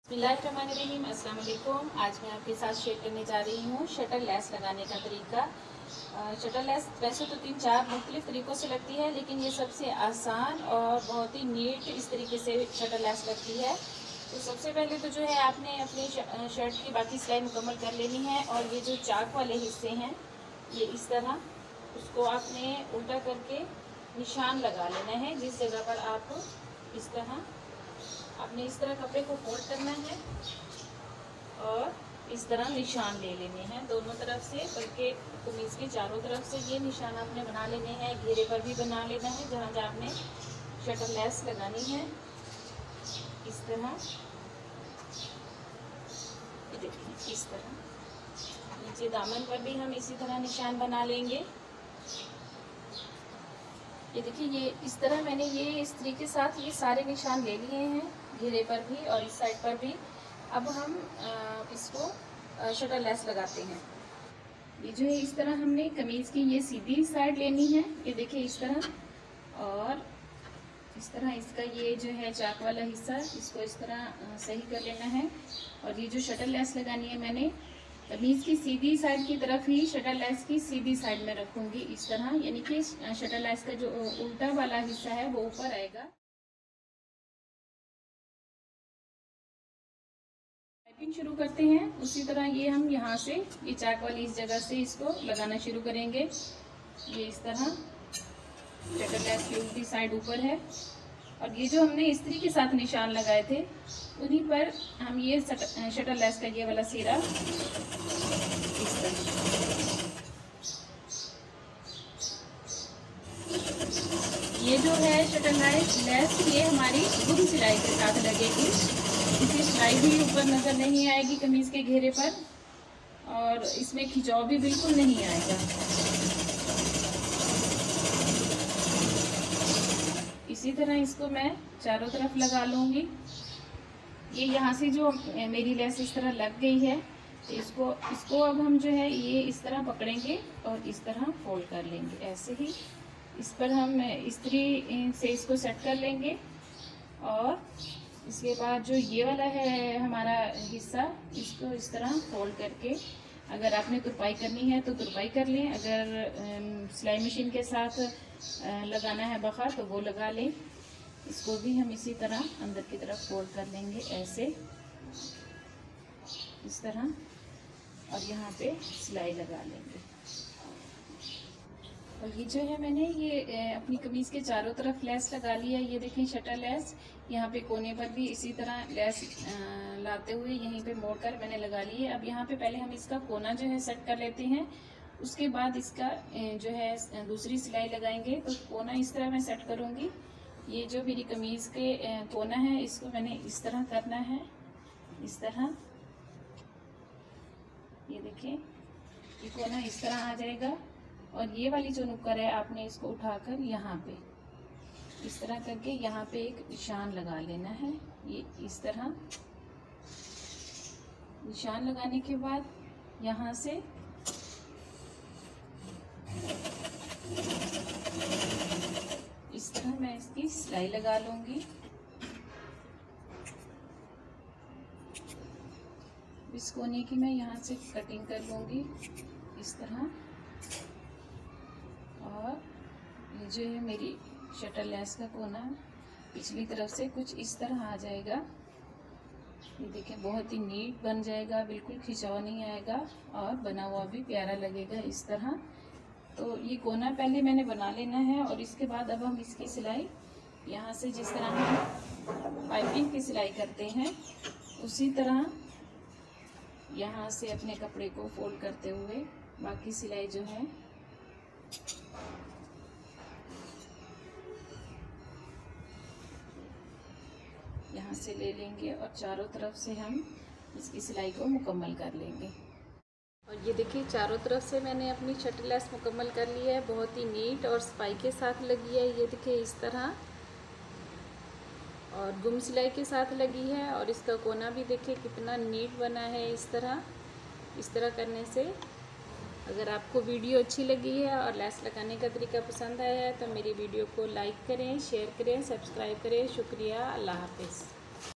बिस्मिल्लाहिर्रहमानिर्रहीम। अस्सलाम वालेकुम। आज मैं आपके साथ शेयर करने जा रही हूँ शटर लेस लगाने का तरीका। शटर लेस वैसे तो 3-4 मुख्तलिफ तरीक़ों से लगती है, लेकिन ये सबसे आसान और बहुत ही नीट इस तरीके से शटर लेस लगती है। तो सबसे पहले तो जो है आपने अपनी शर्ट की बाकी सिलाई मुकम्मल कर लेनी है, और ये जो चाक वाले हिस्से हैं ये इस तरह उसको आपने उल्टा करके निशान लगा लेना है। जिस जगह पर आप इस तरह आपने इस तरह कपड़े को फोल्ड करना है और इस तरह निशान ले लेने हैं दोनों तरफ से, बल्कि कमीज के चारों तरफ से ये निशान आपने बना लेने हैं। घेरे पर भी बना लेना है जहाँ जहाँ आपने शटर लेस लगानी है। इस तरह देखिए, इस तरह नीचे दामन पर भी हम इसी तरह निशान बना लेंगे। ये देखिए, ये इस तरह मैंने ये इस्त्री के साथ ये सारे निशान ले लिए हैं, घेरे पर भी और इस साइड पर भी। अब हम इसको शटर लेस लगाते हैं। ये जो है इस तरह हमने कमीज़ की ये सीधी साइड लेनी है, ये देखिए इस तरह, और इस तरह इसका ये जो है चाक वाला हिस्सा इसको इस तरह सही कर लेना है। और ये जो शटर लेस लगानी है मैंने कमीज़ की सीधी साइड की तरफ ही शटर लेस की सीधी साइड में रखूंगी इस तरह, यानी कि शटर लेस का जो उल्टा वाला हिस्सा है वो ऊपर आएगा। पाइपिंग शुरू करते हैं। उसी तरह ये हम यहाँ से ये चाक वाली इस जगह से इसको लगाना शुरू करेंगे। ये इस तरह शटर लेस की उल्टी साइड ऊपर है, और ये जो हमने इस्त्री के साथ निशान लगाए थे उन्हीं पर हम ये शटर लेस का ये वाला सिरा इस तरह, ये जो है शटर लेस ये हमारी गुम सिलाई के साथ लगेगी। इसकी सिलाई भी ऊपर नजर नहीं आएगी कमीज के घेरे पर, और इसमें खिंचाव भी बिल्कुल नहीं आएगा। इसी तरह इसको मैं चारों तरफ लगा लूँगी। ये यहाँ से जो मेरी लेस इस तरह लग गई है, तो इसको अब हम जो है ये इस तरह पकड़ेंगे और इस तरह फोल्ड कर लेंगे। ऐसे ही इस पर हम इस्त्री से इसको सेट कर लेंगे, और इसके बाद जो ये वाला है हमारा हिस्सा इसको इस तरह फोल्ड करके, अगर आपने तुरपाई करनी है तो तुरपाई कर लें, अगर सिलाई मशीन के साथ लगाना है बखा तो वो लगा लें। इसको भी हम इसी तरह अंदर की तरफ फोल्ड कर लेंगे ऐसे, इस तरह, और यहाँ पे सिलाई लगा लेंगे। और ये जो है मैंने ये अपनी कमीज़ के चारों तरफ लेस लगा लिया। ये देखें शटर लेस, यहाँ पे कोने पर भी इसी तरह लेस लाते हुए यहीं पे मोड़कर मैंने लगा ली है। अब यहाँ पे पहले हम इसका कोना जो है सेट कर लेते हैं, उसके बाद इसका जो है दूसरी सिलाई लगाएंगे। तो कोना इस तरह मैं सेट करूँगी। ये जो मेरी कमीज़ के कोना है इसको मैंने इस तरह करना है, इस तरह, ये देखिए ये कोना इस तरह आ जाएगा। और ये वाली जो नुक्कर है आपने इसको उठाकर यहाँ पे इस तरह करके यहाँ पे एक निशान लगा लेना है। ये इस तरह निशान लगाने के बाद यहाँ से इस तरह मैं इसकी सिलाई लगा लूँगी। इस कोने की मैं यहाँ से कटिंग कर लूँगी इस तरह, और ये जो है मेरी शटर लेस का कोना पिछली तरफ से कुछ इस तरह आ जाएगा। ये देखें बहुत ही नीट बन जाएगा, बिल्कुल खिंचाव नहीं आएगा और बना हुआ भी प्यारा लगेगा इस तरह। तो ये कोना पहले मैंने बना लेना है, और इसके बाद अब हम इसकी सिलाई यहाँ से जिस तरह हम पाइपिंग की सिलाई करते हैं उसी तरह यहाँ से अपने कपड़े को फोल्ड करते हुए बाकी सिलाई जो है यहाँ से ले लेंगे, और चारों तरफ से हम इसकी सिलाई को मुकम्मल कर लेंगे। और ये देखिए चारों तरफ से मैंने अपनी शटर लेस मुकम्मल कर ली है, बहुत ही नीट और सफाई के साथ लगी है। ये देखिए इस तरह, और गुम सिलाई के साथ लगी है, और इसका कोना भी देखिए कितना नीट बना है। इस तरह करने से अगर आपको वीडियो अच्छी लगी है और लेस लगाने का तरीका पसंद आया है तो मेरी वीडियो को लाइक करें, शेयर करें, सब्सक्राइब करें। शुक्रिया, अल्लाह हाफिज़।